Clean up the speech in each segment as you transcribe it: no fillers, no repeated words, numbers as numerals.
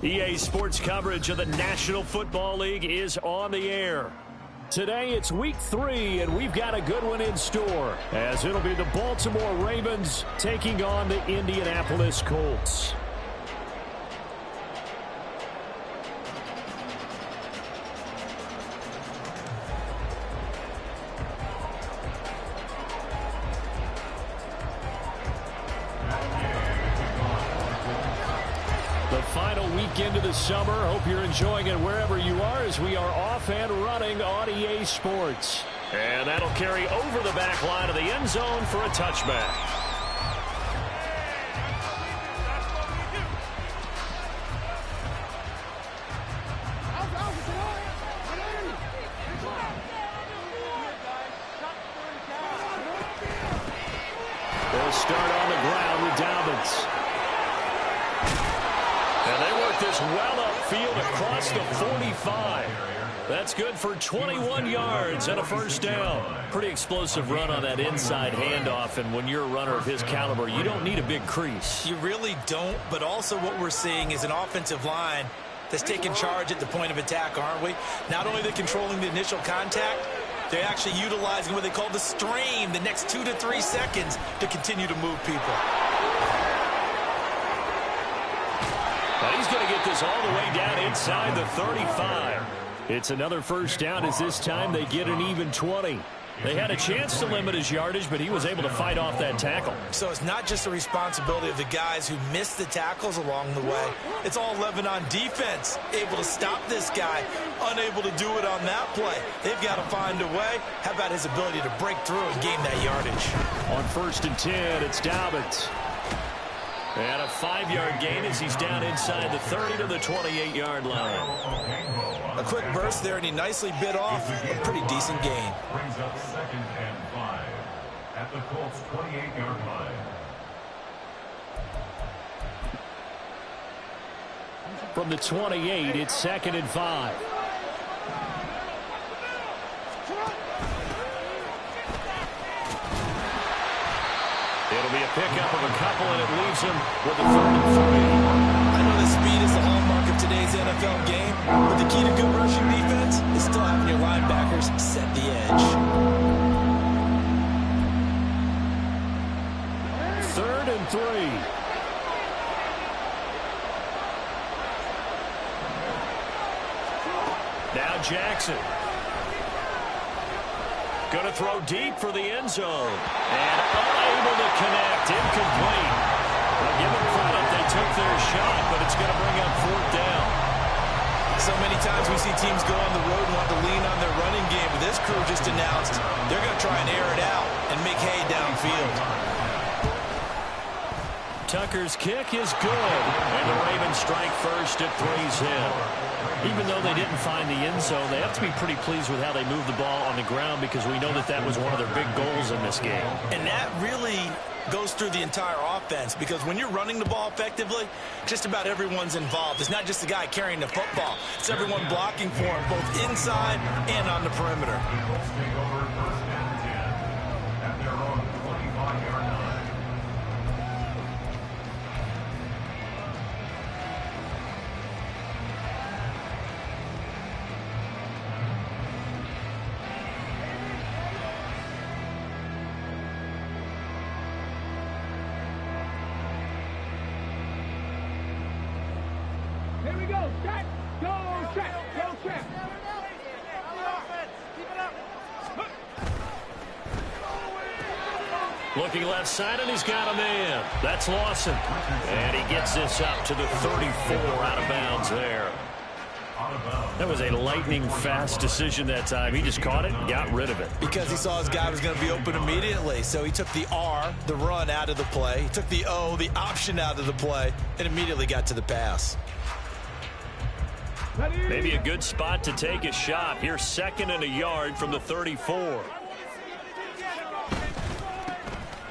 EA Sports coverage of the National Football League is on the air. Today it's week 3, and we've got a good one in store, as it'll be the Baltimore Ravens taking on the Indianapolis Colts. The final weekend of the summer. Hope you're enjoying it wherever you are, as we are off and running on EA Sports. And that'll carry over the back line of the end zone for a touchback. They'll start on the ground with Dobbins. And they work this well upfield across the 45. That's good for 21 yards and a first down. Pretty explosive run on that inside handoff, and when you're a runner of his caliber, you don't need a big crease. You really don't, but also what we're seeing is an offensive line that's taking charge at the point of attack, aren't we? Not only are they controlling the initial contact, they're actually utilizing what they call the stream, the next 2 to 3 seconds, to continue to move people. But he's going to get this all the way down inside the 35. It's another first down, as this time they get an even 20. They had a chance to limit his yardage, but he was able to fight off that tackle. So it's not just the responsibility of the guys who missed the tackles along the way. It's all 11 on defense, able to stop this guy, unable to do it on that play. They've got to find a way. How about his ability to break through and gain that yardage? On 1st and 10, it's Dobbins. And a 5-yard gain as he's down inside the 30 to the 28-yard line. A quick burst there, and he nicely bit off a pretty decent gain. Brings up 2nd and 5 at the Colts 28-yard line. From the 28, it's 2nd and 5. It'll be a pickup of a couple, and it leaves him with a 3rd and 3. I know that speed is the hallmark of today's NFL game, but the key to good rushing defense is still having your linebackers set the edge. 3rd and 3. Now Jackson. Going to throw deep for the end zone. And unable to connect. Incomplete. Well, give them credit. They took their shot, but it's going to bring up 4th down. So many times we see teams go on the road and want to lean on their running game, but this crew just announced they're going to try and air it out and make hay downfield. Tucker's kick is good. And the Ravens strike first at 3's in. Even though they didn't find the end zone, they have to be pretty pleased with how they moved the ball on the ground, because we know that that was one of their big goals in this game. And that really goes through the entire offense, because when you're running the ball effectively, just about everyone's involved. It's not just the guy carrying the football. It's everyone blocking for him, both inside and on the perimeter. Here we go, check, go, check, go, check. Looking left side, and he's got a man. That's Lawson. And he gets this up to the 34, out of bounds there. That was a lightning-fast decision that time. He just caught it and got rid of it. Because he saw his guy was going to be open immediately. So he took the R, the run, out of the play. He took the O, the option, out of the play, and immediately got to the pass. Maybe a good spot to take a shot. Here's 2nd and a yard from the 34.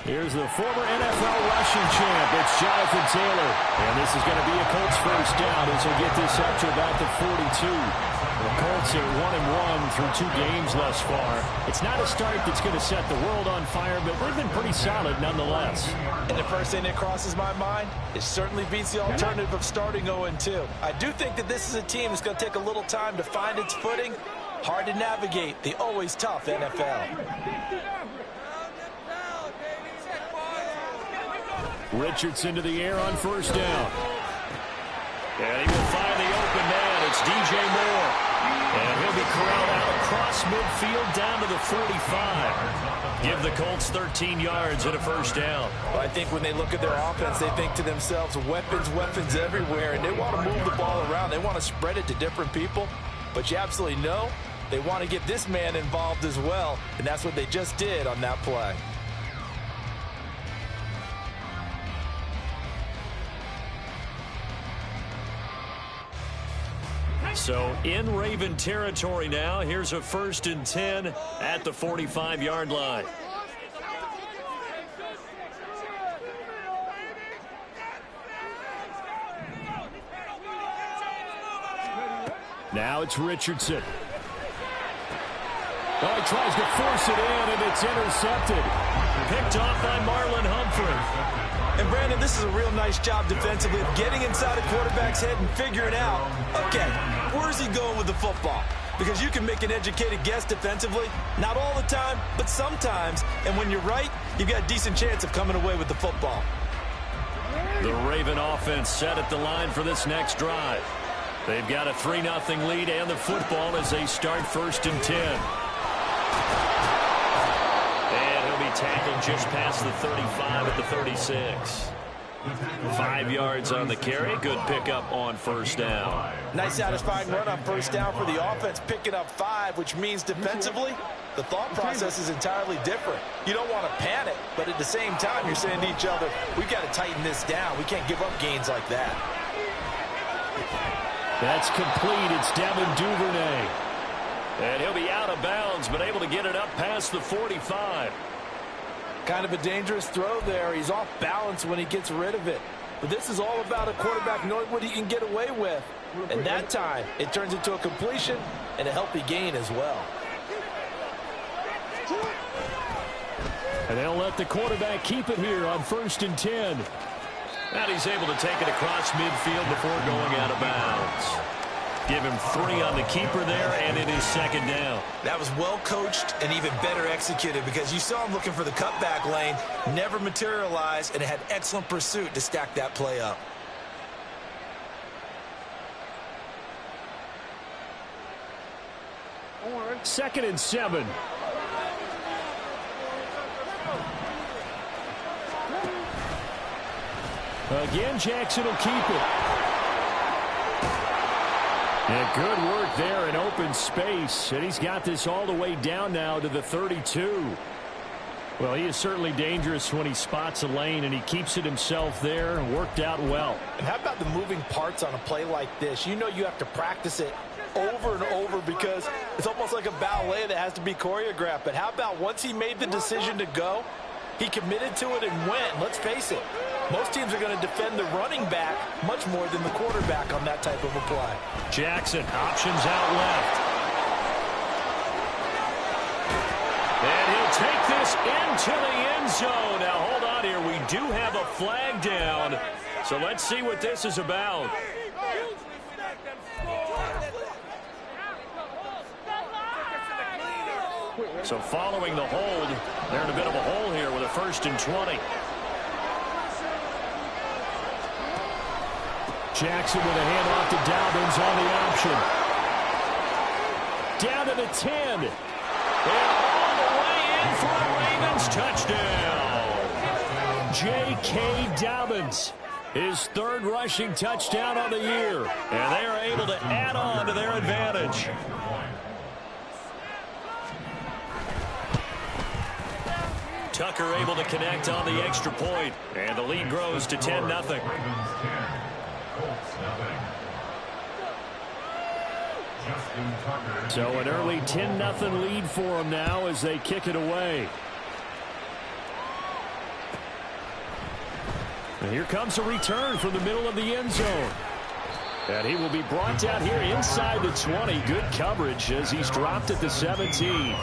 Here's the former NFL rushing champ. It's Jonathan Taylor. And this is going to be a Colts first down as he'll get this up to about the 42. The Colts are 1-1 through 2 games thus far. It's not a start that's going to set the world on fire, but they've been pretty solid nonetheless. And the first thing that crosses my mind, it certainly beats the alternative of starting 0-2. I do think that this is a team that's going to take a little time to find its footing. Hard to navigate the always tough NFL. Richardson to the air on first down. And he will find the open man. It's DJ Moore. And he'll be corralled out across midfield down to the 45. Give the Colts 13 yards and a first down. Well, I think when they look at their offense, they think to themselves, weapons, weapons everywhere. And they want to move the ball around. They want to spread it to different people. But you absolutely know they want to get this man involved as well. And that's what they just did on that play. So in Raven territory now. Here's a 1st and 10 at the 45-yard line. Now it's Richardson. Oh, he tries to force it in, and it's intercepted. Picked off by Marlon Humphrey. And, Brandon, this is a real nice job defensively of getting inside a quarterback's head and figuring out, okay, where's he going with the football? Because you can make an educated guess defensively. Not all the time, but sometimes. And when you're right, you've got a decent chance of coming away with the football. The Raven offense set at the line for this next drive. They've got a 3-0 lead and the football as they start 1st and 10. Tackled just past the 35 at the 36. 5 yards on the carry. Good pickup on first down. Nice satisfying run on first down for the offense, picking up 5, which means defensively, the thought process is entirely different. You don't want to panic, but at the same time, you're saying to each other, we've got to tighten this down. We can't give up gains like that. That's complete. It's Devin Duvernay. And he'll be out of bounds, but able to get it up past the 45. Kind of a dangerous throw there. He's off balance when he gets rid of it. But this is all about a quarterback knowing what he can get away with. And that time, it turns into a completion and a healthy gain as well. And they'll let the quarterback keep it here on 1st and 10. And he's able to take it across midfield before going out of bounds. Give him 3 on the keeper there, and it is 2nd down. That was well coached and even better executed because you saw him looking for the cutback lane, never materialized, and it had excellent pursuit to stack that play up. Second and 7. Again, Jackson will keep it. Yeah, good work there in open space. And he's got this all the way down now to the 32. Well, he is certainly dangerous when he spots a lane, and he keeps it himself there. Worked out well. And how about the moving parts on a play like this? You know you have to practice it over and over because it's almost like a ballet that has to be choreographed. But how about once he made the decision to go, he committed to it and went. Let's face it, most teams are going to defend the running back much more than the quarterback on that type of a play. Jackson, options out left. And he'll take this into the end zone. Now, hold on here. We do have a flag down. So let's see what this is about. So following the hold, they're in a bit of a hole here with a 1st and 20. Jackson with a handoff to Dobbins on the option. Down to the 10. And all the way in for the Ravens touchdown. J.K. Dobbins, his 3rd rushing touchdown on the year. And they are able to add on to their advantage. Tucker able to connect on the extra point. And the lead grows to 10-0. So an early 10-0 lead for them now as they kick it away. And here comes a return from the middle of the end zone. And he will be brought down here inside the 20. Good coverage as he's dropped at the 17.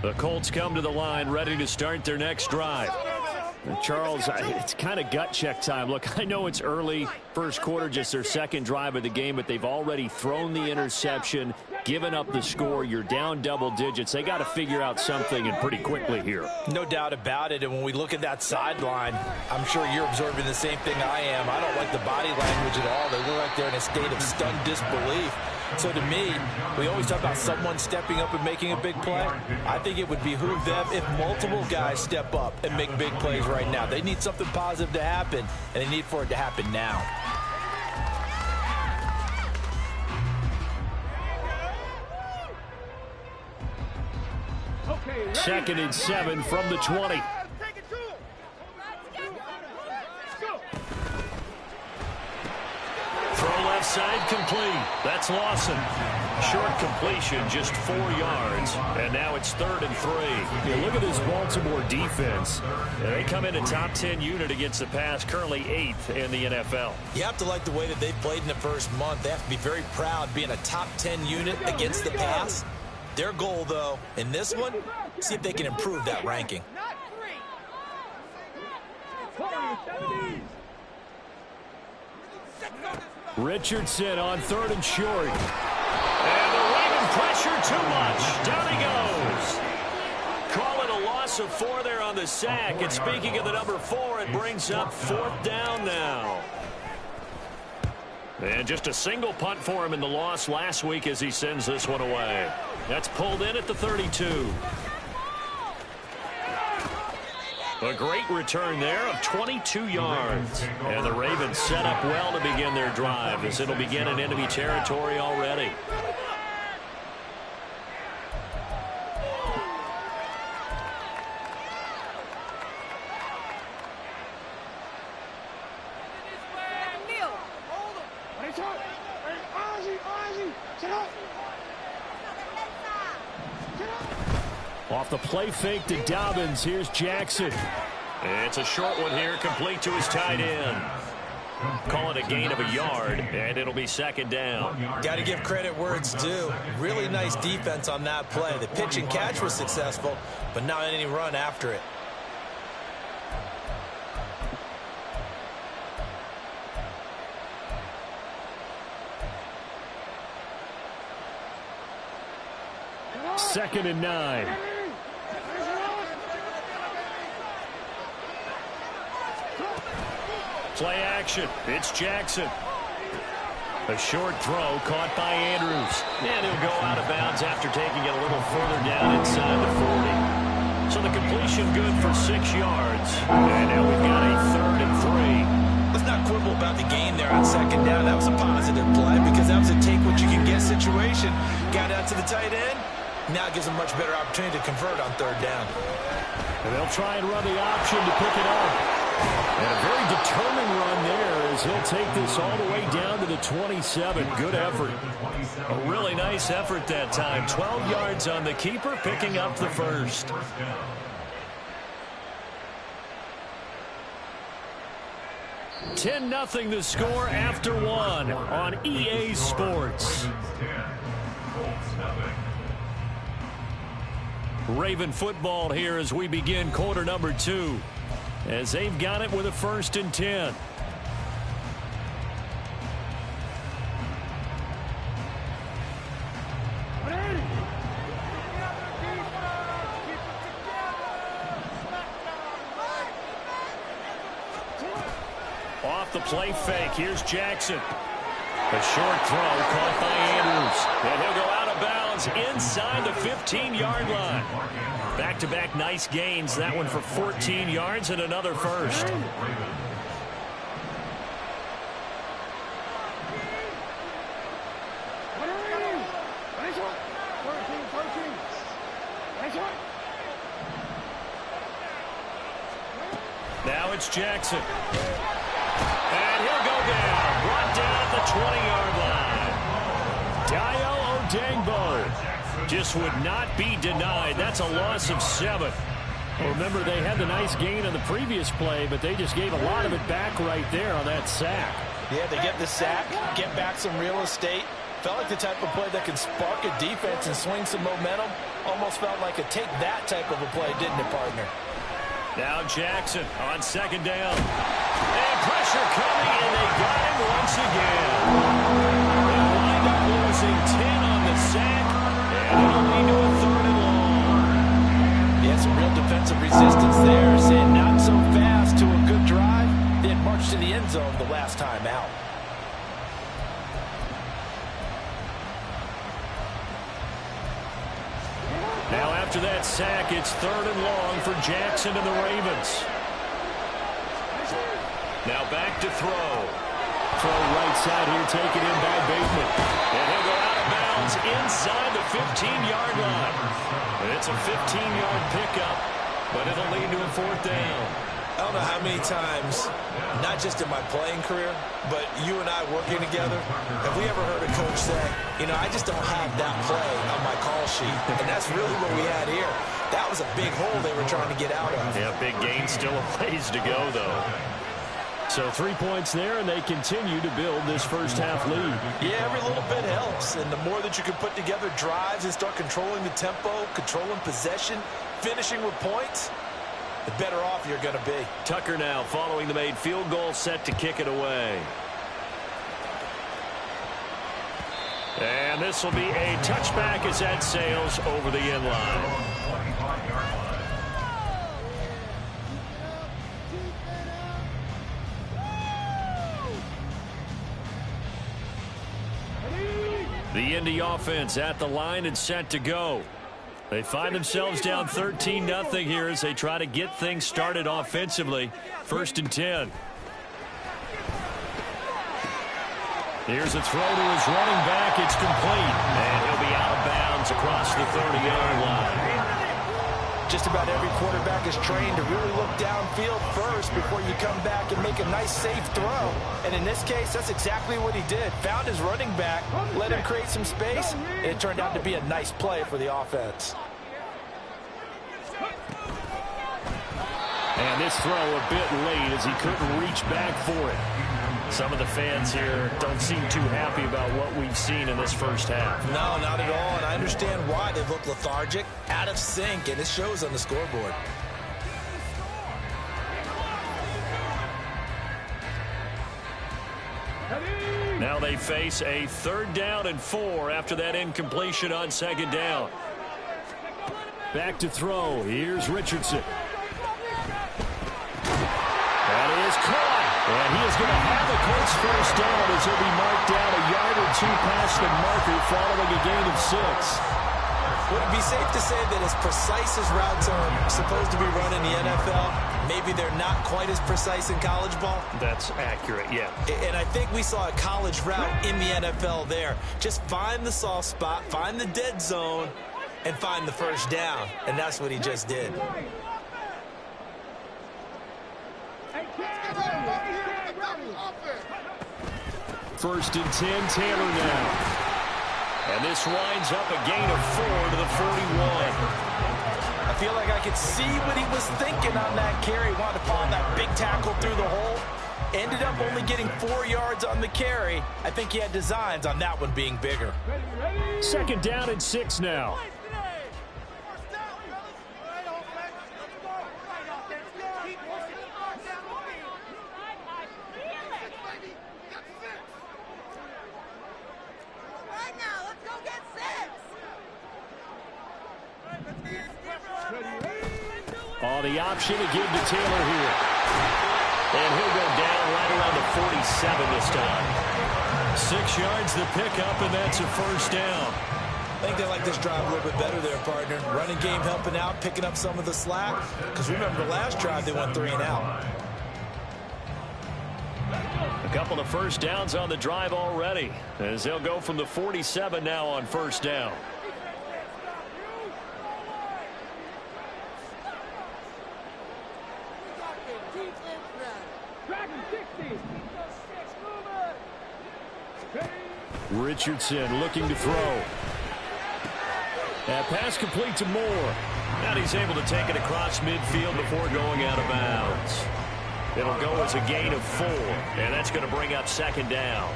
The Colts come to the line, ready to start their next drive. And Charles, it's kind of gut check time. Look, I know it's early, first quarter, just their second drive of the game, but they've already thrown the interception, given up the score. You're down double digits. They got to figure out something, and pretty quickly here. No doubt about it. And when we look at that sideline, I'm sure you're observing the same thing I am. I don't like the body language at all. They look like they're in a state of stunned disbelief. So to me, we always talk about someone stepping up and making a big play. I think it would behoove them if multiple guys step up and make big plays right now. They need something positive to happen, and they need for it to happen now. Second and 7 from the 20. Throw left side complete. That's Lawson. Short completion, just 4 yards. And now it's 3rd and 3. Yeah, look at this Baltimore defense. They come in a top 10 unit against the pass, currently 8th in the NFL. You have to like the way that they've played in the first month. They have to be very proud being a top 10 unit against the pass. Their goal, though, in this one, see if they can improve that ranking. Richardson on 3rd and short. And the Raven pressure too much. Down he goes. Call it a loss of 4 there on the sack. And speaking of the number 4, it brings up 4th down now. And just a single punt for him in the loss last week as he sends this one away. That's pulled in at the 32. A great return there of 22 yards. And the Ravens set up well to begin their drive as it'll begin in enemy territory already. Off the play fake to Dobbins. Here's Jackson. It's a short one here, complete to his tight end. Call it a gain of a yard, and it'll be 2nd down. Got to give credit where it's due. Really nice defense on that play. The pitch and catch was successful, but not any run after it. Second and 9. Play action. It's Jackson. A short throw caught by Andrews. And he'll go out of bounds after taking it a little further down inside the 40. So the completion good for 6 yards. And now we've got a 3rd and 3. Let's not quibble about the gain there on 2nd down. That was a positive play because that was a take what you can get situation. Got out to the tight end. Now it gives them much better opportunity to convert on 3rd down. And they'll try and run the option to pick it up. And a very determined run there as he'll take this all the way down to the 27. Good effort. A really nice effort that time. 12 yards on the keeper, picking up the 1st. $10-0 the score after 1 on EA Sports. Raven football here as we begin quarter number 2. As they've got it with a 1st and 10. Off the play fake. Here's Jackson. A short throw caught by Andrews. And he'll go out of bounds inside the 15-yard line. Back-to-back nice gains. That one for 14 yards and another 1st. Now it's Jackson. And he'll go down. Brought down at the 20-yard line. Dayo Odeyingbo just would not be denied. That's a loss of 7. Well, remember, they had the nice gain on the previous play, but they just gave a lot of it back right there on that sack. Yeah, they get the sack, get back some real estate. Felt like the type of play that can spark a defense and swing some momentum. Almost felt like a take that type of a play, didn't it, partner? Now Jackson on second down. And pressure coming, and they got him once again. They wind up losing 10 on the sack, and it'll lead to a 3rd and long. Yeah, some real defensive resistance there. Saying not so fast to a good drive. They had marched to the end zone the last time out. Now after that sack, it's 3rd and long for Jackson and the Ravens. Now back to throw. Throw right side here, taken in by Bateman. And he'll go out of bounds inside the 15-yard line. And it's a 15-yard pickup, but it'll lead to a 4th down. I don't know how many times, not just in my playing career, but you and I working together, have we ever heard a coach say, you know, I just don't have that play on my call sheet. And that's really what we had here. That was a big hole they were trying to get out of. Yeah, big gain, still a ways to go, though. So 3 points there, and they continue to build this first half lead. Yeah, every little bit helps. And the more that you can put together drives and start controlling the tempo, controlling possession, finishing with points, the better off you're going to be. Tucker now following the made field goal, set to kick it away. And this will be a touchback as that sails over the end line. The Indy offense at the line and set to go. They find themselves down 13-0 here as they try to get things started offensively. 1st and 10. Here's a throw to his running back. It's complete. And he'll be out of bounds across the 30-yard line. Just about every quarterback is trained to really look downfield first before you come back and make a nice, safe throw. And in this case, that's exactly what he did. Found his running back, let him create some space, and it turned out to be a nice play for the offense. And this throw a bit late as he couldn't reach back for it. Some of the fans here don't seem too happy about what we've seen in this first half. No, not at all, and I understand why. They look lethargic, out of sync, and it shows on the scoreboard. Now they face a 3rd down and 4 after that incompletion on 2nd down. Back to throw. Here's Richardson. That is caught. And he is going to have a Colts first down as he'll be marked down a yard or 2 past the marker following a gain of 6. Would it be safe to say that as precise as routes are supposed to be run in the NFL, maybe they're not quite as precise in college ball? That's accurate, yeah. And I think we saw a college route in the NFL there. Just find the soft spot, find the dead zone, and find the first down. And that's what he just did. 1st and 10, Taylor now. And this winds up a gain of 4 to the 41. I feel like I could see what he was thinking on that carry. Wanted to follow that big tackle through the hole. Ended up only getting 4 yards on the carry. I think he had designs on that one being bigger. 2nd down and 6 now. The option to give to Taylor here. And he'll go down right around the 47 this time. 6 yards the pickup, and that's a first down. I think they like this drive a little bit better there, partner. Running game helping out, picking up some of the slack. Because remember the last drive, they went 3 and out. A couple of first downs on the drive already, as they'll go from the 47 now on first down. Richardson looking to throw. That pass complete to Moore. And he's able to take it across midfield before going out of bounds. It'll go as a gain of 4, and that's going to bring up second down.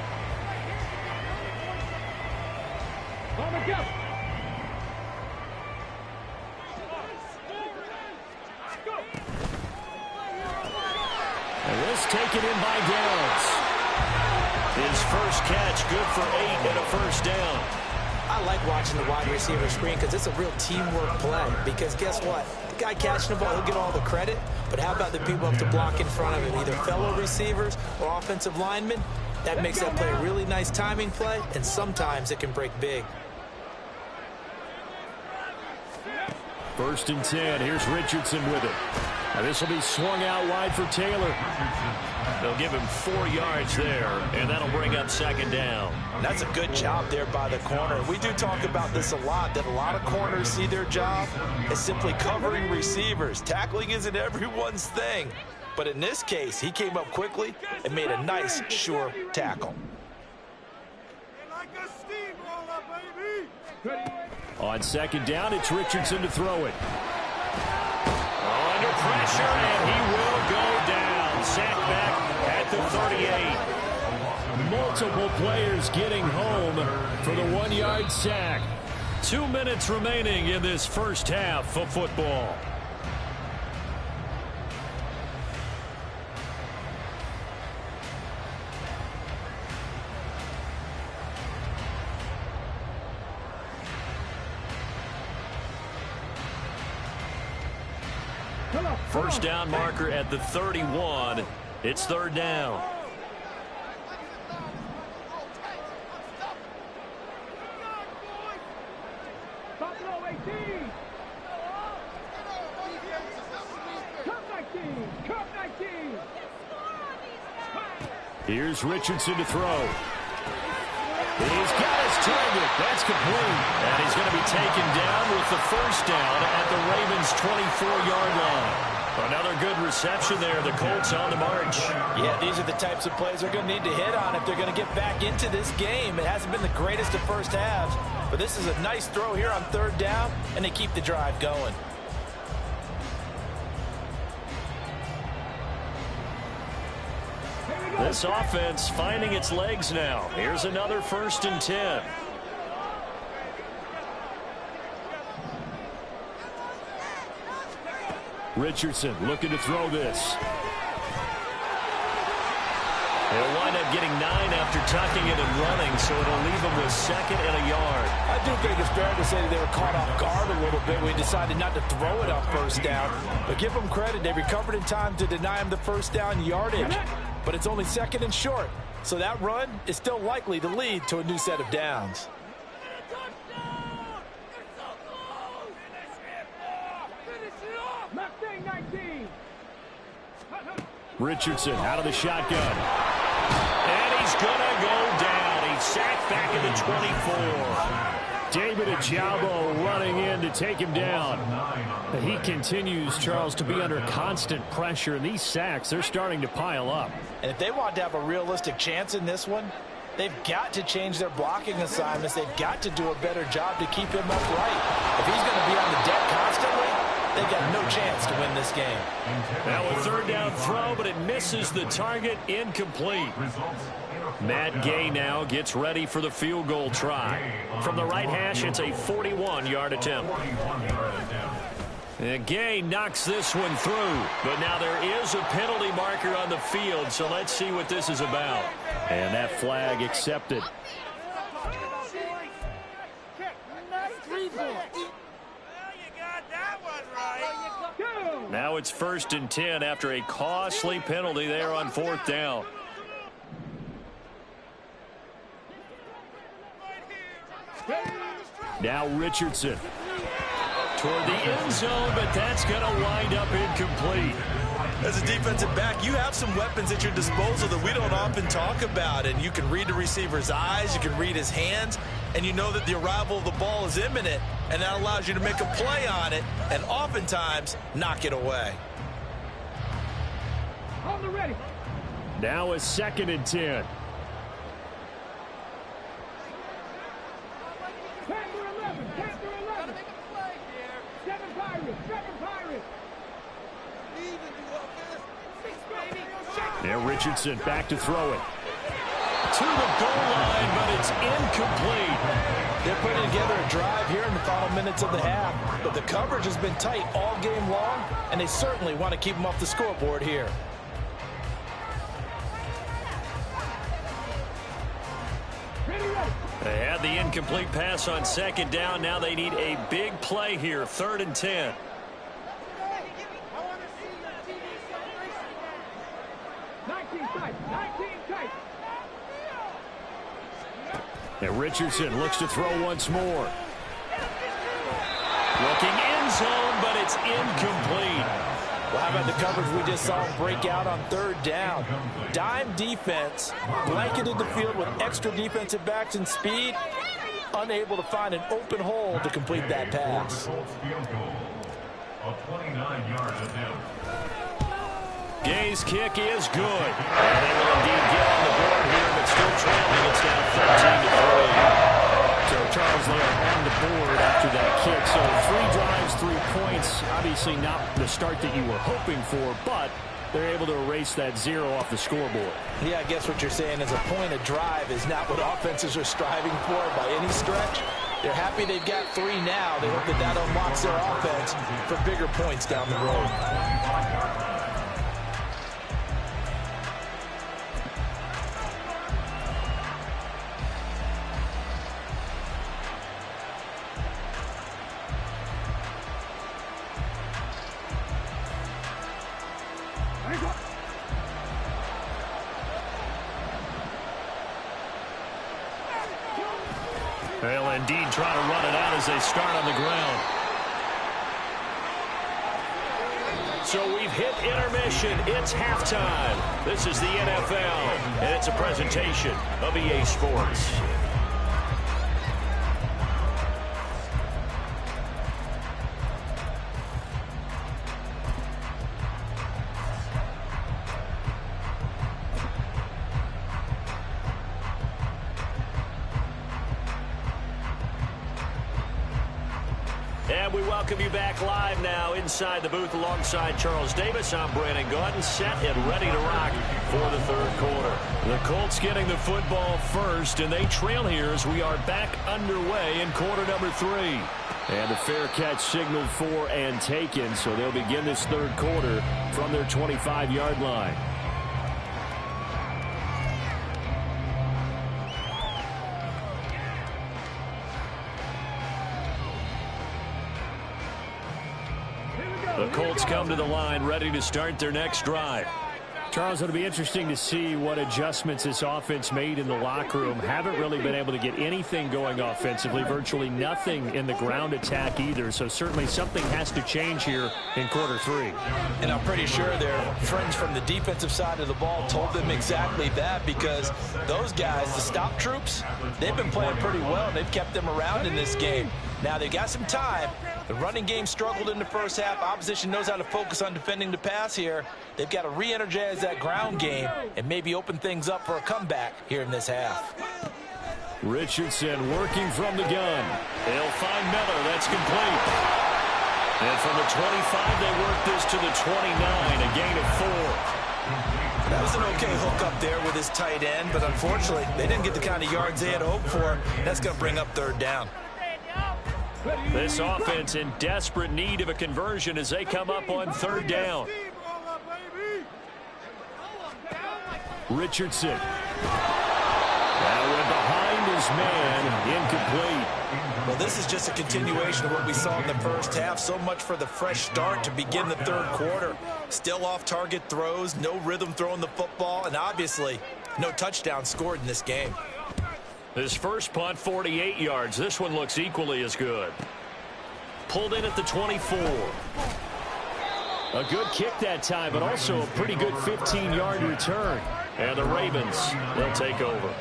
And this taken in by Downs. His first catch, good for 8 and a first down. I like watching the wide receiver screen because it's a real teamwork play. Because guess what? The guy catching the ball, he'll get all the credit. But how about the people have to block in front of him, either fellow receivers or offensive linemen? That makes that play a really nice timing play, and sometimes it can break big. 1st and 10. Here's Richardson with it. Now this will be swung out wide for Taylor. They'll give him 4 yards there, and that'll bring up second down. That's a good job there by the corner. We do talk about this a lot, that a lot of corners see their job as simply covering receivers. Tackling isn't everyone's thing. But in this case, he came up quickly and made a nice, sure tackle. On second down, it's Richardson to throw it. Under pressure, and he will go down. Sacked back at the 38. Multiple players getting home for the 1-yard sack. 2 minutes remaining in this first half of football. First down marker at the 31. It's 3rd down. Here's Richardson to throw. He's got his target. That's complete. And he's going to be taken down with the first down at the Ravens' 24-yard line. Another good reception there. The Colts on the march. Yeah, these are the types of plays they're going to need to hit on if they're going to get back into this game. It hasn't been the greatest of first halves, but this is a nice throw here on 3rd down, and they keep the drive going. This offense finding its legs now. Here's another 1st and 10. Richardson looking to throw this. He'll wind up getting 9 after tucking it and running, so it'll leave him with 2nd and a yard. I do think it's fair to say that they were caught off guard a little bit when he decided not to throw it on 1st down. But give them credit. They recovered in time to deny him the 1st down yardage. But it's only 2nd and short. So that run is still likely to lead to a new set of downs. Richardson out of the shotgun. And he's going to go down. He's sacked back at the 24. David Ojabo running in to take him down. He continues, Charles, to be under constant pressure. And these sacks, they're starting to pile up. And if they want to have a realistic chance in this one, they've got to change their blocking assignments. They've got to do a better job to keep him upright. If he's going to be on the deck constantly, they've got no chance to win this game. Now a 3rd down throw, but it misses the target. Incomplete. Matt Gay now gets ready for the field goal try. From the right hash, it's a 41-yard attempt. And Gay knocks this one through, but now there is a penalty marker on the field, so let's see what this is about. And that flag accepted. Now it's 1st and 10 after a costly penalty there on 4th down. Now Richardson toward the end zone, but that's going to wind up incomplete. As a defensive back, you have some weapons at your disposal that we don't often talk about, and you can read the receiver's eyes, you can read his hands, and you know that the arrival of the ball is imminent, and that allows you to make a play on it and oftentimes knock it away. On the ready. Now a 2nd and 10. Panther 11. Panther 11. Now Richardson back to throw it. To the goal line, but it's incomplete. They're putting together a drive here in the final minutes of the half, but the coverage has been tight all game long, and they certainly want to keep them off the scoreboard here. They had the incomplete pass on second down. Now they need a big play here, 3rd and 10. And Richardson looks to throw once more. Looking end zone, but it's incomplete. Well, how about the coverage we just saw break out on 3rd down? Dime defense blanketed the field with extra defensive backs and speed, unable to find an open hole to complete that pass. Gay's kick is good. And they will indeed get on the board here, but still trailing. It's now 13-3. So Charles, they are on the board after that kick. So 3 drives, 3 points. Obviously not the start that you were hoping for, but they're able to erase that 0 off the scoreboard. Yeah, I guess what you're saying is a point of drive is not what offenses are striving for by any stretch. They're happy they've got 3 now. They hope that that unlocks their offense for bigger points down the road. They'll indeed try to run it out as they start on the ground. So we've hit intermission. It's halftime. This is the NFL, and it's a presentation of EA Sports. And we welcome you back live now inside the booth alongside Charles Davis. I'm Brandon Gaudin, set and ready to rock for the 3rd quarter. The Colts getting the football first, and they trail here as we are back underway in quarter number 3. And the fair catch signaled for and taken, so they'll begin this 3rd quarter from their 25-yard line. The Colts come to the line ready to start their next drive. Charles, it'll be interesting to see what adjustments this offense made in the locker room. Haven't really been able to get anything going offensively, virtually nothing in the ground attack either. So certainly something has to change here in quarter 3. And I'm pretty sure their friends from the defensive side of the ball told them exactly that, because those guys, the stop troops, they've been playing pretty well. They've kept them around in this game. Now they've got some time. The running game struggled in the first half. Opposition knows how to focus on defending the pass here. They've got to re-energize that ground game and maybe open things up for a comeback here in this half. Richardson working from the gun. They'll find Miller. That's complete. And from the 25, they work this to the 29, a gain of 4. That was an okay hook up there with his tight end, but unfortunately, they didn't get the kind of yards they had hoped for. That's going to bring up 3rd down. This offense in desperate need of a conversion as they come up on 3rd down. Richardson. Now we're behind his man, incomplete. Well, this is just a continuation of what we saw in the first half. So much for the fresh start to begin the 3rd quarter. Still off-target throws, no rhythm throwing the football, and obviously no touchdown scored in this game. This first punt, 48 yards. This one looks equally as good. Pulled in at the 24. A good kick that time, but also a pretty good 15-yard return. And the Ravens, they'll take over.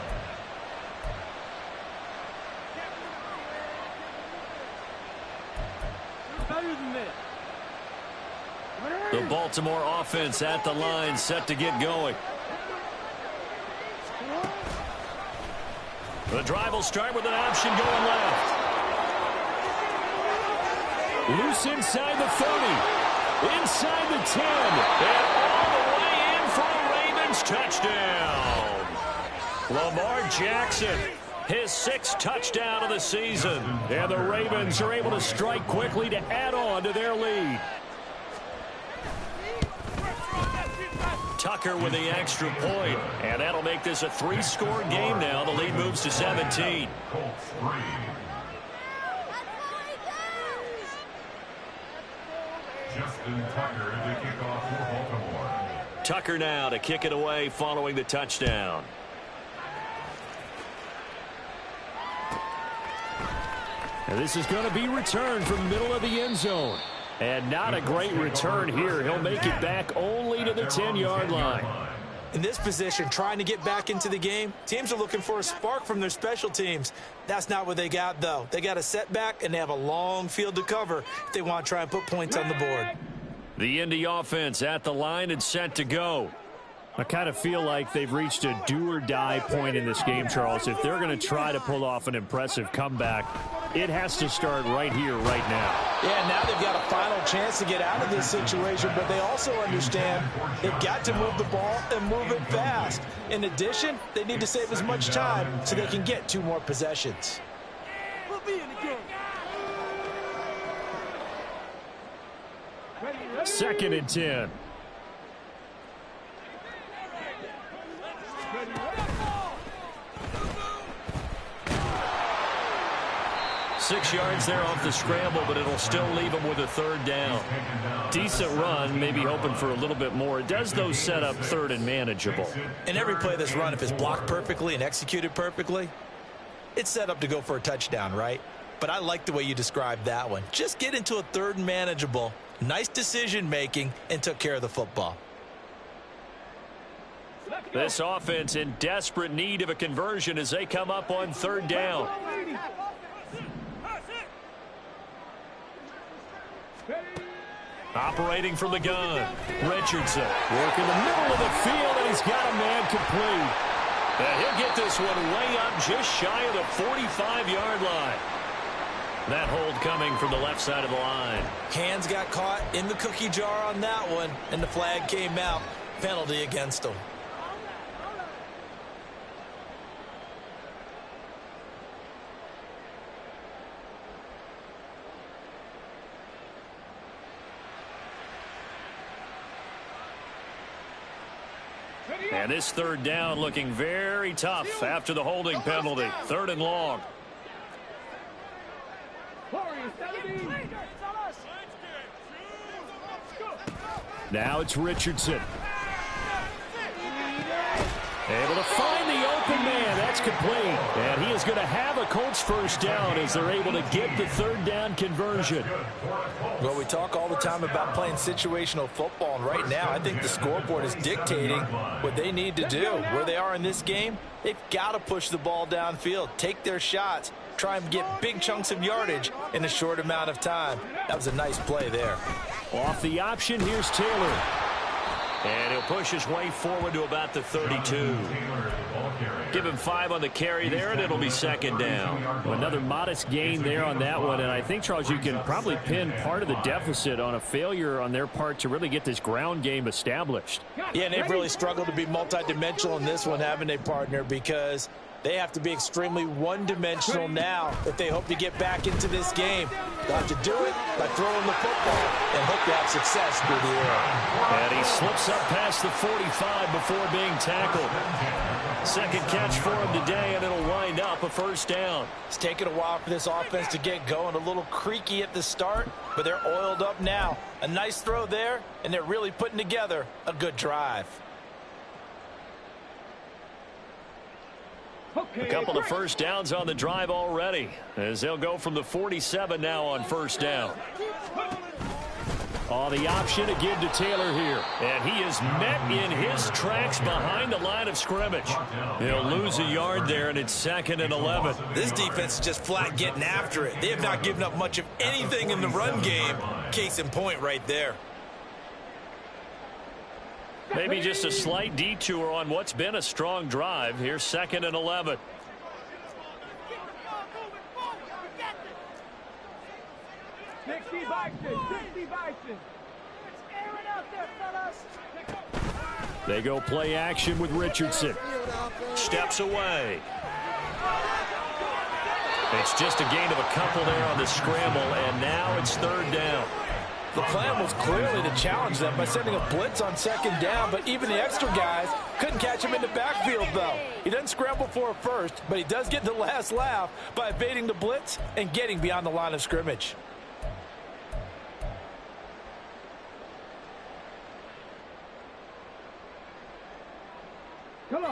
The Baltimore offense at the line, set to get going. The drive will start with an option going left. Loose inside the 30. Inside the 10. And all the way in for a Ravens touchdown. Lamar Jackson, his 6th touchdown of the season. And the Ravens are able to strike quickly to add on to their lead. Tucker with the extra point. And that'll make this a 3-score game now. The lead moves to 17. Colts 3. Justin Tucker to kick off for Baltimore. Tucker now to kick it away following the touchdown. And this is going to be returned from middle of the end zone. And not a great return here. He'll make it back only to the 10-yard line. In this position, trying to get back into the game, teams are looking for a spark from their special teams. That's not what they got, though. They got a setback, and they have a long field to cover if they want to try and put points on the board. The Indy offense at the line and set to go. I kind of feel like they've reached a do-or-die point in this game, Charles. If they're going to try to pull off an impressive comeback, it has to start right here, right now. Yeah, now they've got a final chance to get out of this situation, but they also understand they've got to move the ball and move it fast. In addition, they need to save as much time so they can get 2 more possessions. We'll be in the game. 2nd and 10. 6 yards there off the scramble, but it'll still leave him with a 3rd down. Decent run, maybe hoping for a little bit more. It does, though, set up 3rd and manageable. In every play that's run, if it's blocked perfectly and executed perfectly, it's set up to go for a touchdown, right? But I like the way you described that one. Just get into a 3rd and manageable, nice decision-making, and took care of the football. This offense in desperate need of a conversion as they come up on 3rd down. Operating from the gun, Richardson working the middle of the field, and he's got a man complete. And he'll get this one way up just shy of the 45-yard line. That hold coming from the left side of the line. Hands got caught in the cookie jar on that one, and the flag came out. Penalty against him. And this 3rd down looking very tough after the holding penalty. 3rd and long. Now it's Richardson. Able to find the open man. That's complete. And he is going to have a Colts 1st down as they're able to get the 3rd down conversion. Well, we talk all the time about playing situational football, and right now I think the scoreboard is dictating what they need to do. Where they are in this game, they've got to push the ball downfield, take their shots, try and get big chunks of yardage in a short amount of time. That was a nice play there. Off the option, here's Taylor. And he'll push his way forward to about the 32. Give him 5 on the carry there, and it'll be 2nd down. Another modest gain there on that one, and I think, Charles, you can probably pin part of the deficit on a failure on their part to really get this ground game established. Yeah, and they've really struggled to be multidimensional in this one, having a partner, because they have to be extremely one-dimensional now if they hope to get back into this game. They'll have to do it by throwing the football and hope to have success through the air. And he slips up past the 45 before being tackled. 2nd catch for him today, and it'll wind up a 1st down. It's taken a while for this offense to get going. A little creaky at the start, but they're oiled up now. A nice throw there, and they're really putting together a good drive. A couple of 1st downs on the drive already, as they'll go from the 47 now on 1st down. On the option again to Taylor here. And he is met in his tracks behind the line of scrimmage. He'll lose a yard there, and it's 2nd and 11. This defense is just flat getting after it. They have not given up much of anything in the run game. Case in point right there. Maybe just a slight detour on what's been a strong drive. Here's 2nd and 11. 60 Bison, 60 Bison. Air it out there, fellas. They go play action with Richardson. Steps away. It's just a gain of a couple there on the scramble, and now it's third down. The plan was clearly to challenge them by sending a blitz on second down, but even the extra guys couldn't catch him in the backfield, though. He doesn't scramble for a first, but he does get the last laugh by evading the blitz and getting beyond the line of scrimmage.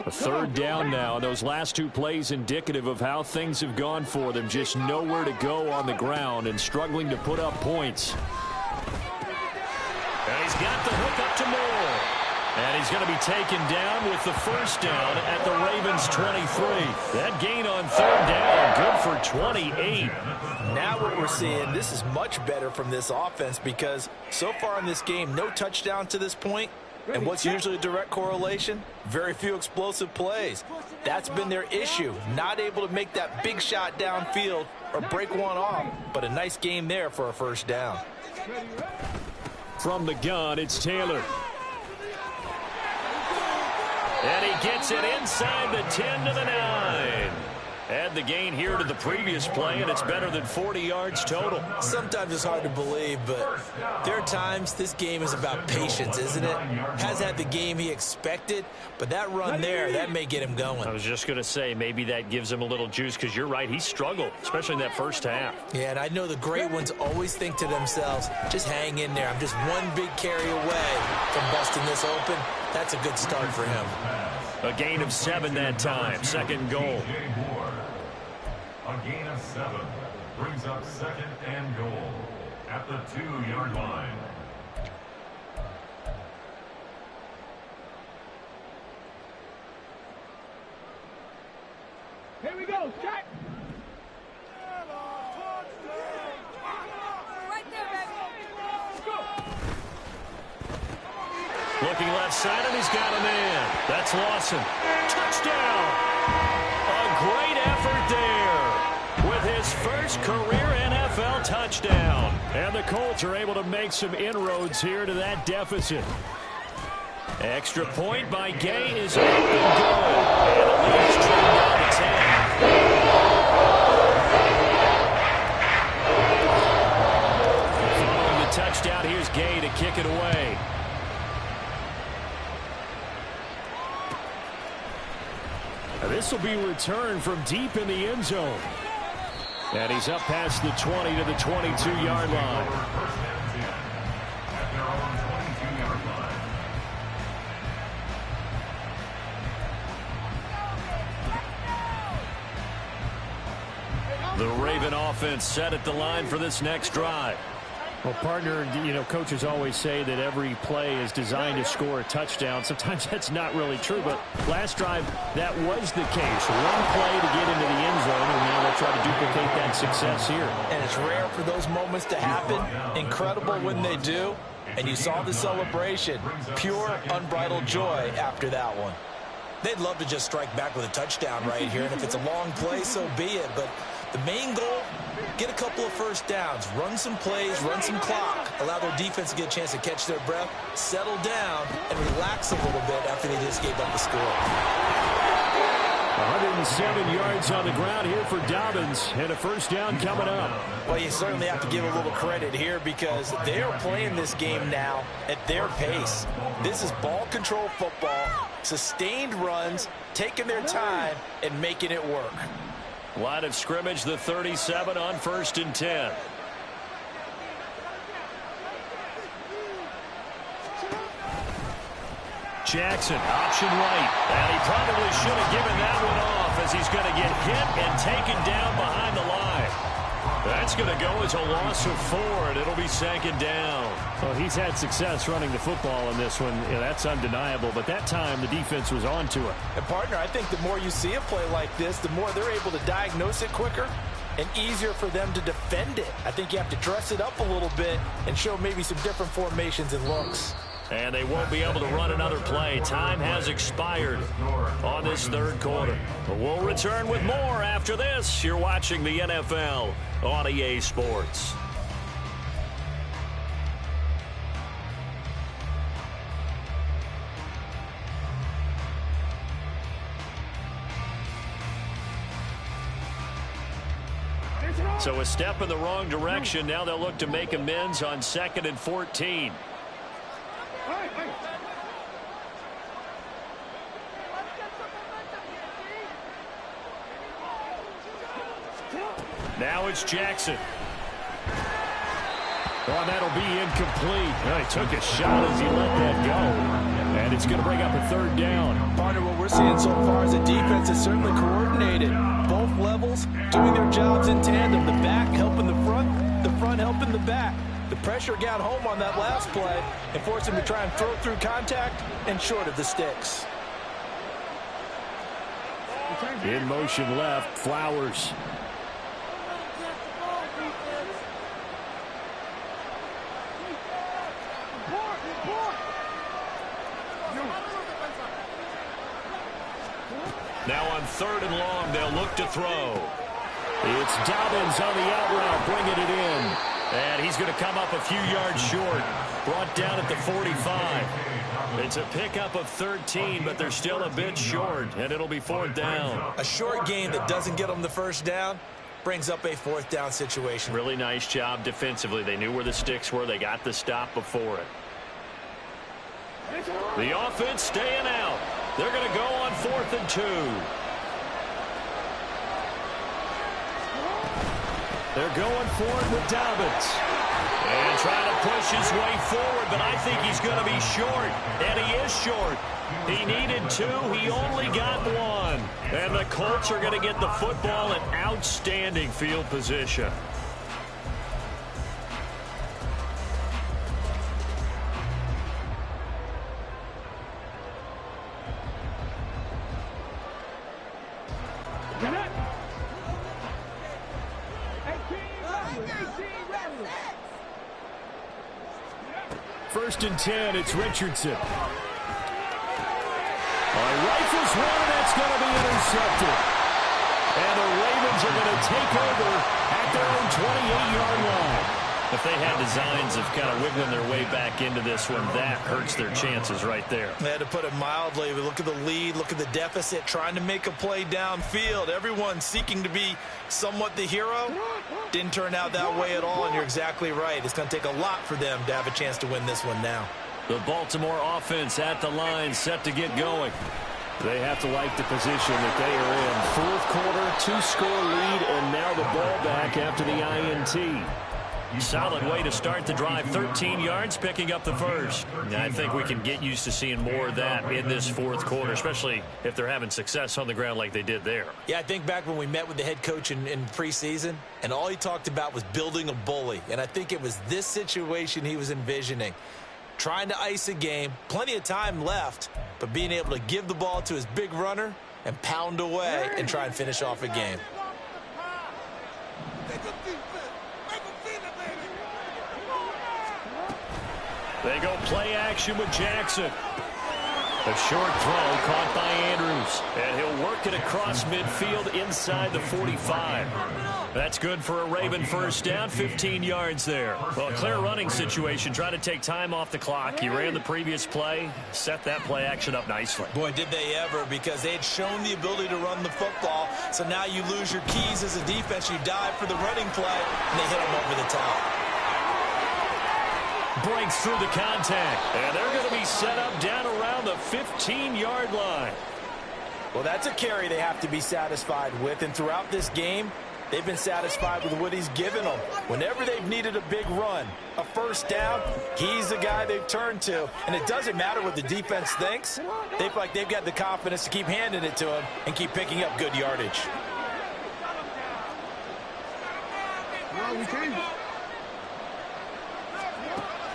A third down now. Those last two plays indicative of how things have gone for them. Just nowhere to go on the ground and struggling to put up points. And he's got the hook up to Moore. And he's going to be taken down with the first down at the Ravens' 23. That gain on third down, good for 28. Now what we're seeing, this is much better from this offense because so far in this game, no touchdown to this point. And what's usually a direct correlation? Very few explosive plays. That's been their issue. Not able to make that big shot downfield or break one off, but a nice game there for a first down. From the gun, it's Taylor. And he gets it inside the 10 to the 9. Add the gain here to the previous play, and it's better than 40 yards total. Sometimes it's hard to believe, but there are times this game is about patience, isn't it? Has had the game he expected, but that run there, that may get him going. I was just going to say, maybe that gives him a little juice, because you're right, he struggled, especially in that first half. Yeah, and I know the great ones always think to themselves, just hang in there. I'm just one big carry away from busting this open. That's a good start for him. A gain of 7 that time, second goal. A gain of 7 brings up second and goal at the 2-yard line. Here we go, check. Right there, baby. Go. Looking left side, and he's got a man. That's Lawson. Touchdown! A great effort there with his first career NFL touchdown. And the Colts are able to make some inroads here to that deficit. Extra point by Gay is up and good. And the lead is trimmed down to 10. Following the touchdown, here's Gay to kick it away. This will be returned from deep in the end zone. And he's up past the 20 to the 22-yard line. The Raven offense set at the line for this next drive. Well, partner, you know, coaches always say that every play is designed to score a touchdown. Sometimes that's not really true, but last drive, that was the case. One play to get into the end zone, and now they'll try to duplicate that success here. And it's rare for those moments to happen. Incredible when they do. And you saw the celebration. Pure, unbridled joy after that one. They'd love to just strike back with a touchdown right here, and if it's a long play, so be it. But the main goal, get a couple of first downs, run some plays, run some clock, allow their defense to get a chance to catch their breath, settle down, and relax a little bit after they just gave up the score. 107 yards on the ground here for Dobbins, and a first down coming up. Well, you certainly have to give a little credit here because they are playing this game now at their pace. This is ball control football, sustained runs, taking their time, and making it work. Line of scrimmage, the 37 on 1st and 10. Jackson, option right. And he probably should have given that one off as he's going to get hit and taken down behind the line. That's going to go as a loss of 4, and it'll be second down. Well, he's had success running the football in this one. Yeah, that's undeniable. But that time, the defense was on to it. And, partner, I think the more you see a play like this, the more they're able to diagnose it quicker and easier for them to defend it. I think you have to dress it up a little bit and show maybe some different formations and looks. And they won't be able to run another play. Time has expired on this third quarter. But we'll return with more after this. You're watching the NFL on EA Sports. So a step in the wrong direction. Now they'll look to make amends on 2nd and 14. Now it's Jackson. Well, that'll be incomplete. Well, he took a shot as he let that go. And it's going to bring up a 3rd down. Partner, what we're seeing so far is the defense is certainly coordinated. Both levels doing their jobs in tandem. The back helping the front helping the back. The pressure got home on that last play and forced him to try and throw through contact and short of the sticks. In motion left, Flowers. Now on 3rd and long, they'll look to throw. It's Dobbins on the out route, bringing it in. And he's going to come up a few yards short. Brought down at the 45. It's a pickup of 13, but they're still a bit short, and it'll be 4th down. A short gain that doesn't get them the 1st down brings up a 4th down situation. Really nice job defensively. They knew where the sticks were. They got the stop before it. The offense staying out. They're going to go on 4th and 2. They're going for it with Dobbins. And trying to push his way forward, but I think he's going to be short. And he is short. He needed 2. He only got 1. And the Colts are going to get the football in outstanding field position. First and 10, it's Richardson. Rifles one, and that's going to be intercepted. And the Ravens are going to take over at their own 28-yard line. If they had designs of kind of wiggling their way back into this one, that hurts their chances right there. They had to put it mildly. We look at the lead, look at the deficit, trying to make a play downfield. Everyone seeking to be somewhat the hero. Didn't turn out that way at all, and you're exactly right. It's going to take a lot for them to have a chance to win this one now. The Baltimore offense at the line, set to get going. They have to like the position that they are in. 4th quarter, 2-score lead, and now the ball back after the INT. Solid way to start the drive. 13 yards, picking up the first. I think we can get used to seeing more of that in this 4th quarter, especially if they're having success on the ground like they did there. Yeah, I think back when we met with the head coach in preseason, and all he talked about was building a bully. And I think it was this situation he was envisioning. Trying to ice a game, plenty of time left, but being able to give the ball to his big runner and pound away and try and finish off a game. They go play action with Jackson. A short throw caught by Andrews. And he'll work it across midfield inside the 45. That's good for a Raven first down, 15 yards there. Well, a clear running situation, trying to take time off the clock. He ran the previous play, set that play action up nicely. Boy, did they ever, because they had shown the ability to run the football. So now you lose your keys as a defense. You dive for the running play, and they hit him over the top. Breaks through the contact, and they're going to be set up down around the 15-yard line. Well, that's a carry they have to be satisfied with, and throughout this game, they've been satisfied with what he's given them. Whenever they've needed a big run, a first down, he's the guy they've turned to. And it doesn't matter what the defense thinks. They feel like they've got the confidence to keep handing it to him and keep picking up good yardage.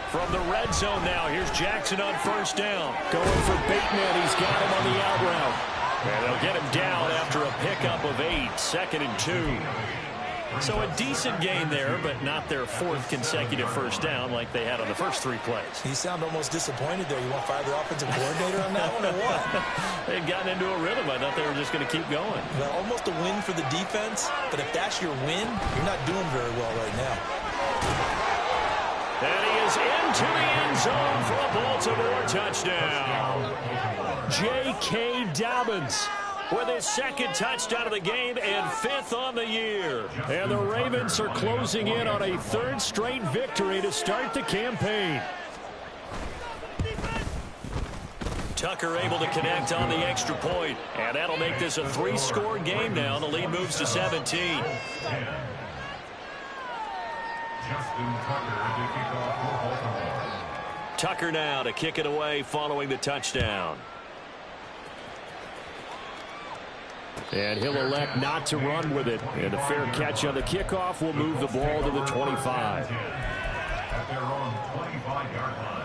From the red zone now, here's Jackson on first down. Going for Bateman, he's got him on the out route. And they'll get him down after a pickup of 8, 2nd and 2. So a decent gain there, but not their 4th consecutive first down like they had on the first 3 plays. You sound almost disappointed there. You want to fire the offensive coordinator on that one or what? They'd gotten into a rhythm. I thought they were just going to keep going. Well, almost a win for the defense, but if that's your win, you're not doing very well right now. And he is into the end zone for a Baltimore touchdown. J.K. Dobbins with his second touchdown of the game and fifth on the year. And the Ravens are closing in on a third straight victory to start the campaign. Tucker able to connect on the extra point, and that'll make this a 3-score game now. The lead moves to 17. Justin Tucker to kick off for Baltimore. Tucker now to kick it away following the touchdown. And he'll elect not to run with it. And a fair catch on the kickoff will move the ball to the 25. At their own 25-yard line.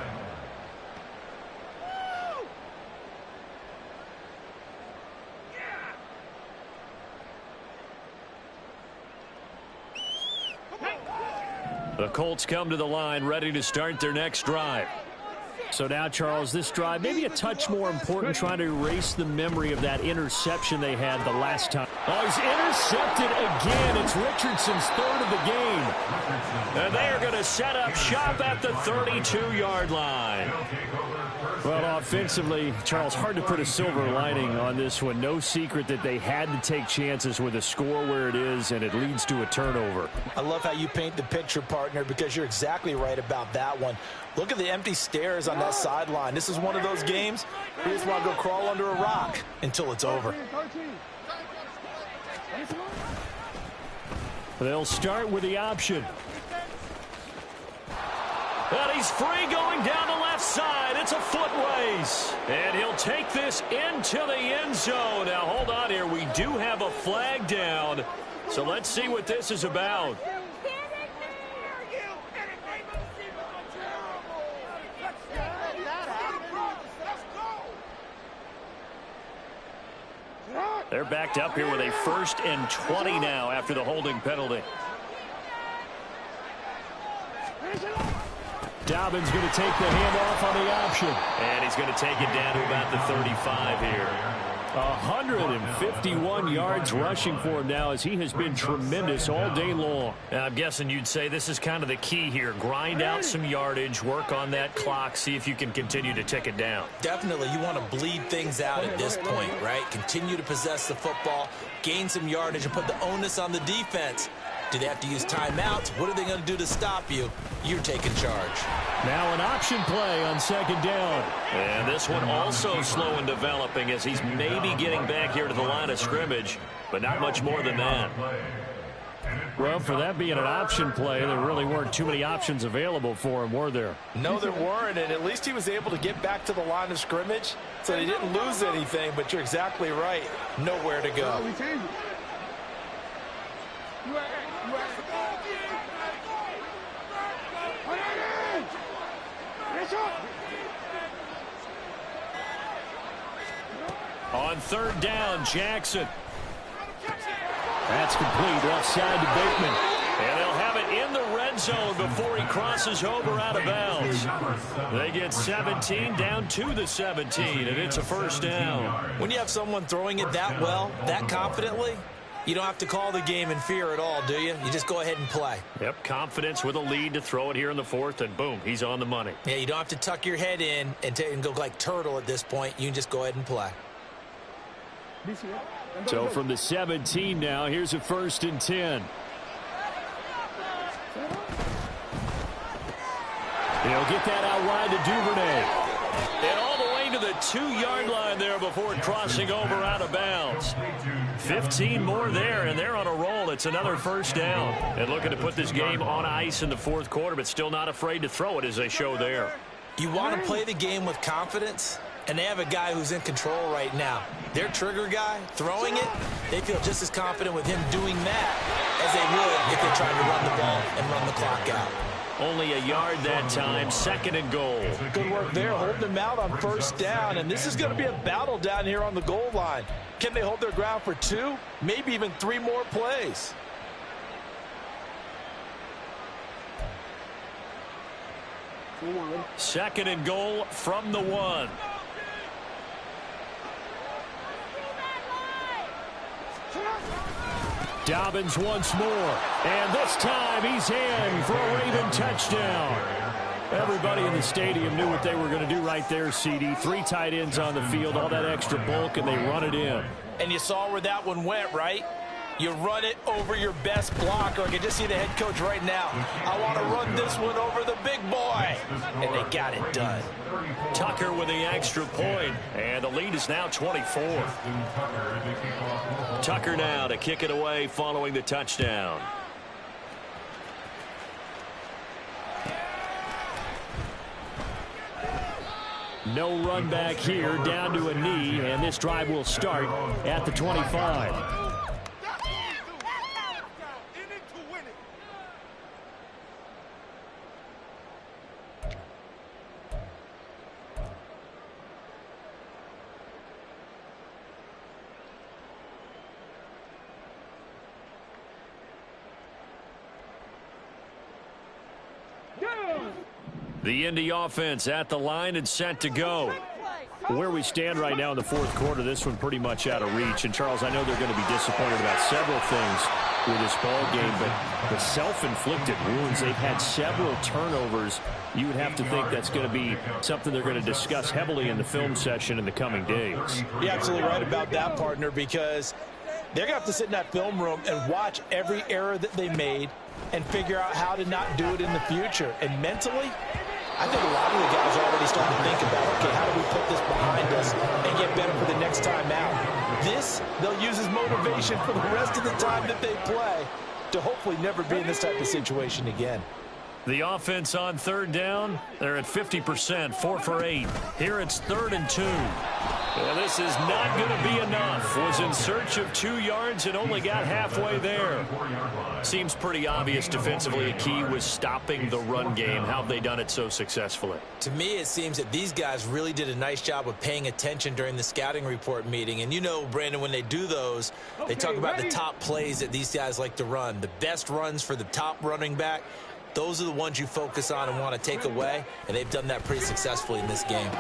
The Colts come to the line ready to start their next drive. So now, Charles, this drive maybe a touch more important, trying to erase the memory of that interception they had the last time. Oh, he's intercepted again. It's Richardson's third of the game. And they are going to set up shop at the 32-yard line. Well, offensively, Charles, hard to put a silver lining on this one. No secret that they had to take chances with a score where it is, and it leads to a turnover. I love how you paint the picture, partner, because you're exactly right about that one. Look at the empty stairs on that sideline. This is one of those games where you just want to go crawl under a rock until it's over. They'll start with the option. And he's free going down the left side. It's a foot race. And he'll take this into the end zone. Now, hold on here. We do have a flag down. So let's see what this is about. They're backed up here with a 1st and 20 now after the holding penalty. Dobbins going to take the handoff on the option. And he's going to take it down to about the 35 here. 151 yards rushing for him now, as he has been tremendous all day long. I'm guessing you'd say this is kind of the key here. Grind out some yardage, work on that clock, see if you can continue to tick it down. Definitely, you want to bleed things out at this point, right? Continue to possess the football, gain some yardage, and put the onus on the defense. Do they have to use timeouts? What are they going to do to stop you? You're taking charge. Now an option play on 2nd down. And this one also slow in developing, as he's maybe getting back here to the line of scrimmage, but not much more than that. Well, for that being an option play, there really weren't too many options available for him, were there? No, there weren't, and at least he was able to get back to the line of scrimmage, so he didn't lose anything, but you're exactly right. Nowhere to go. On 3rd down, Jackson. That's complete, left side to Bateman. And they'll have it in the red zone before he crosses over out of bounds. They get 17 down to the 17, and it's a 1st down. When you have someone throwing it that well, that confidently, you don't have to call the game in fear at all, do you? You just go ahead and play. Yep, confidence with a lead to throw it here in the 4th, and boom, he's on the money. Yeah, you don't have to tuck your head in and go like turtle at this point. You can just go ahead and play. So from the 17 now, here's a 1st and 10. He'll get that out wide to Duvernay. And all the way to the 2-yard line there before crossing over out of bounds. 15 more there, and they're on a roll. It's another 1st down. And looking to put this game on ice in the 4th quarter, but still not afraid to throw it, as they show there. You want to play the game with confidence, and they have a guy who's in control right now. Their trigger guy, throwing it, they feel just as confident with him doing that as they would if they tried to run the ball and run the clock out. Only a yard that time, 2nd and goal. Good work there, holding them out on 1st down, and this is going to be a battle down here on the goal line. Can they hold their ground for 2, maybe even 3 more plays? Second and goal from the 1. Dobbins once more, and this time he's in for a Raven touchdown. Everybody in the stadium knew what they were going to do right there, CD. 3 tight ends on the field, all that extra bulk, and they run it in. And you saw where that one went, right? You run it over your best blocker. I can just see the head coach right now. I want to run this one over the big boy. And they got it done. Tucker with the extra point, and the lead is now 24. Tucker now to kick it away following the touchdown. No run back here, down to a knee, and this drive will start at the 25. The Indy offense at the line and set to go. Where we stand right now in the fourth quarter, this one pretty much out of reach. And, Charles, I know they're going to be disappointed about several things with this ball game, but the self-inflicted wounds, they've had several turnovers. You would have to think that's going to be something they're going to discuss heavily in the film session in the coming days. You're absolutely right about that, partner, because they're going to have to sit in that film room and watch every error that they made and figure out how to not do it in the future. And mentally, I think a lot of the guys are already starting to think about, okay, how do we put this behind us and get better for the next time out? This, they'll use as motivation for the rest of the time that they play to hopefully never be in this type of situation again. The offense on third down, they're at 50%, 4 for 8. Here it's 3rd and 2. Well, this is not going to be enough. Was in search of 2 yards and only got halfway there. Seems pretty obvious defensively a key was stopping the run game. How have they done it so successfully? To me, it seems that these guys really did a nice job of paying attention during the scouting report meeting. And you know, Brandon, when they do those, they talk about the top plays that these guys like to run. The best runs for the top running back. Those are the ones you focus on and want to take away, and they've done that pretty successfully in this game.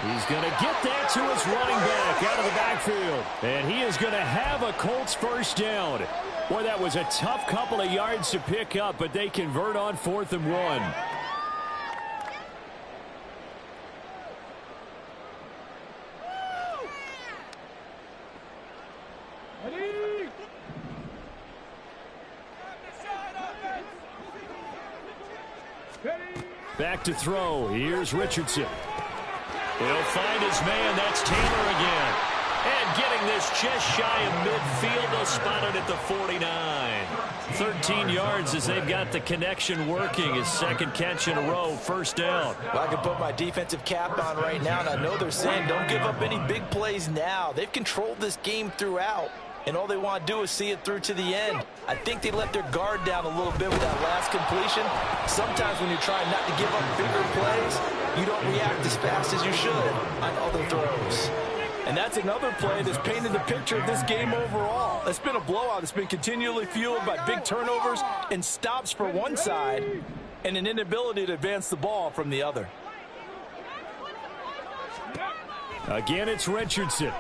He's going to get that to his running back out of the backfield, and he is going to have a Colts first down. Boy, that was a tough couple of yards to pick up, but they convert on 4th and 1. Back to throw. Here's Richardson. He'll find his man. That's Taylor again. And getting this just shy of midfield. They'll spot it at the 49. 13 yards as they've got the connection working. His second catch in a row. First down. Well, I can put my defensive cap on right now, and I know they're saying don't give up any big plays now. They've controlled this game throughout, and all they want to do is see it through to the end. I think they let their guard down a little bit with that last completion. Sometimes when you're trying not to give up bigger plays, you don't react as fast as you should on other throws. And that's another play that's painted the picture of this game overall. It's been a blowout. It's been continually fueled by big turnovers and stops for one side and an inability to advance the ball from the other. Again, it's Richardson.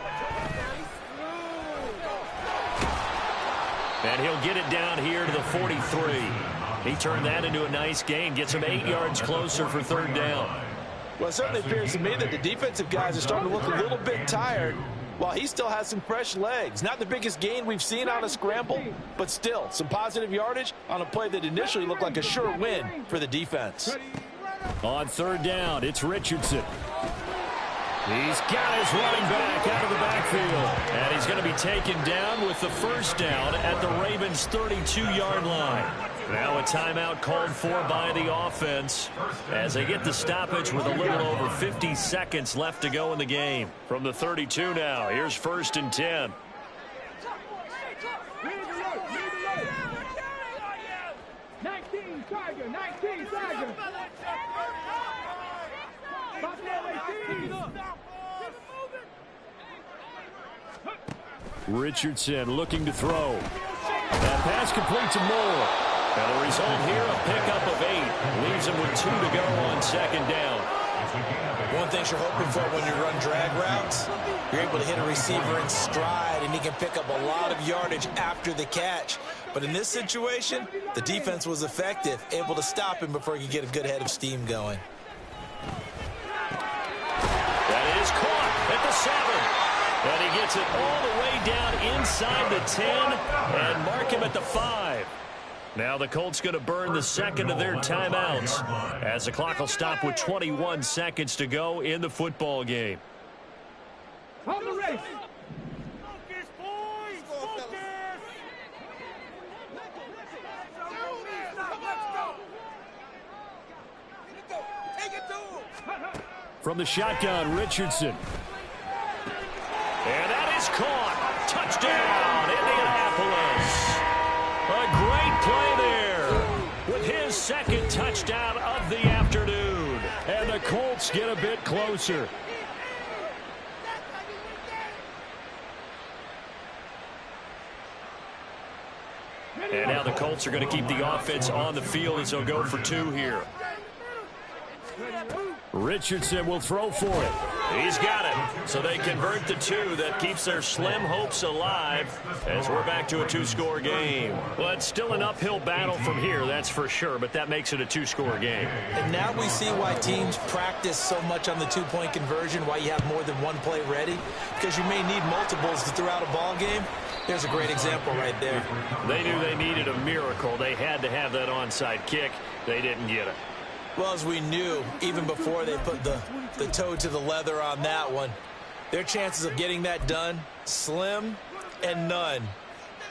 And he'll get it down here to the 43. He turned that into a nice gain. Gets him 8 yards closer for 3rd down. Well, it certainly appears to me that the defensive guys are starting to look a little bit tired while he still has some fresh legs. Not the biggest gain we've seen on a scramble, but still some positive yardage on a play that initially looked like a sure win for the defense. On 3rd down, it's Richardson. He's got his running back out of the backfield. And he's going to be taken down with the first down at the Ravens' 32-yard line. Now a timeout called for by the offense as they get the stoppage with a little over 50 seconds left to go in the game. From the 32 now, here's 1st and 10. Richardson looking to throw. That pass complete to Moore. And the result here, a pickup of 8. Leaves him with 2 to go on 2nd down. One thing you're hoping for when you run drag routes, you're able to hit a receiver in stride, and he can pick up a lot of yardage after the catch. But in this situation, the defense was effective, able to stop him before he could get a good head of steam going. That is caught at the 7. And he gets it all the way down inside the 10 and mark him at the 5. Now the Colts going to burn the second of their timeouts as the clock will stop with 21 seconds to go in the football game. On the race. Focus, boys! Focus! Take it to him! From the shotgun, Richardson. And that is caught. Touchdown, Indianapolis. A great play there with his second touchdown of the afternoon. And the Colts get a bit closer. And now the Colts are going to keep the offense on the field as they'll go for 2 here. Richardson will throw for it. He's got it. So they convert the 2. That keeps their slim hopes alive as we're back to a 2-score game. Well, it's still an uphill battle from here, that's for sure, but that makes it a 2-score game. And now we see why teams practice so much on the 2-point conversion, why you have more than one play ready, because you may need multiples to throw out a ball game. There's a great example right there. They knew they needed a miracle. They had to have that onside kick. They didn't get it. Well, as we knew, even before they put the toe to the leather on that one, their chances of getting that done, slim and none.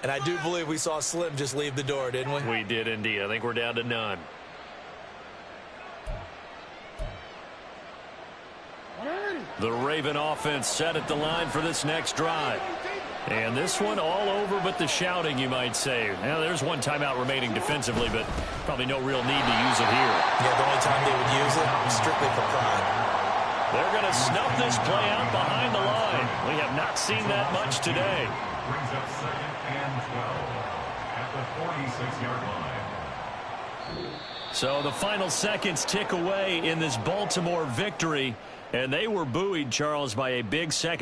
And I do believe we saw Slim just leave the door, didn't we? We did indeed. I think we're down to none. The Raven offense set at the line for this next drive. And this one all over but the shouting, you might say. Now, there's one timeout remaining defensively, but probably no real need to use it here. Yeah, the only time they would use it was strictly for pride. They're going to snuff this play out behind the line. We have not seen that much today. Brings up 2nd and 12 at the 46-yard line. So the final seconds tick away in this Baltimore victory, and they were buoyed, Charles, by a big second